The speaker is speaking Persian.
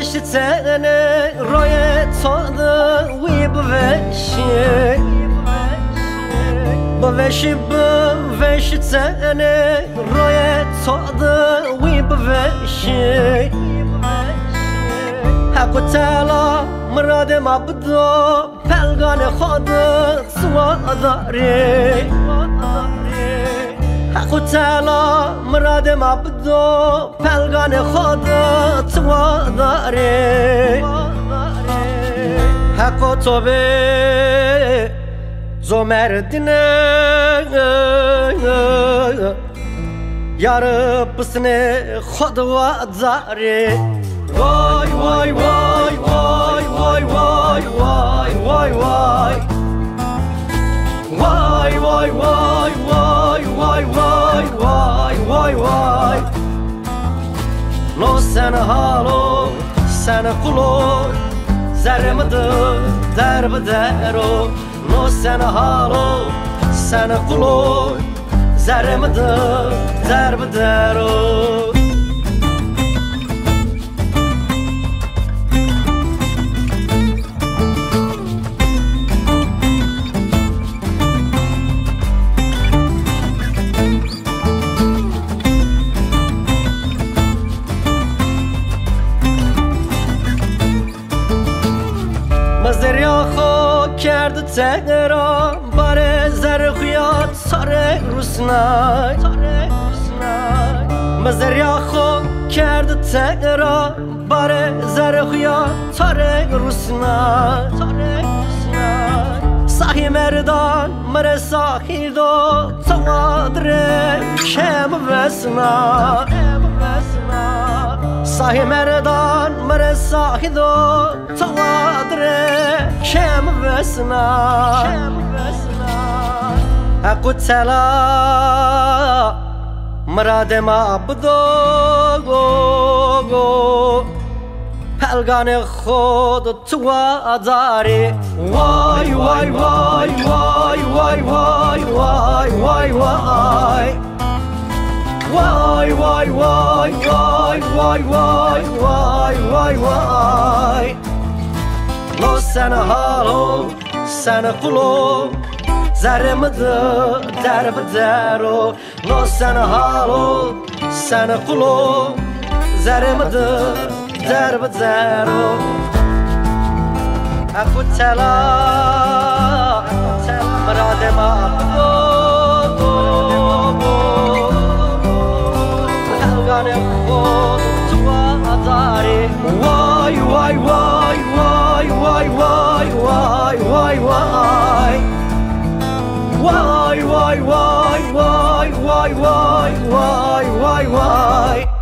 بوشی تنه روی تاده وی بوشی تنه روی تاده وی بوشی حق تعالی مراد مبدا پلگان خود سوا داری حق تعالی مراد مبدا پلگان خود تو داری حق تو به زمردینه یار پسنه خود و داری وای وای وای وای وای وای وای وای وای وای وای وای وای وای وای وای لو sen halo sen kulo zermede derbedero no sen halo sen kulo zermede derbedero مزریا خو کرد تهران باره زرخیات ساره روسنای مزریا خو کرد تهران باره زرخیات ساره روسنای صاحی مردان مره صاحی دو توادره کم وسنا صاحی مردان مره صاحی دو توادره کم وسنا حق تعالی مراد مبدا پلگان خود تو داری وای وای وای وای وای وای وای وای وای وای وای وای وای وای وای وای وای وای لو sen halo sen kulo zermede derbedero لو sen halo sen kulo zermede derbedero حق تعالی مراد مبدا پلگان خود تو داری وای وای وای وای وای وای وای وای وای وای وای وای وای وای وای وای وای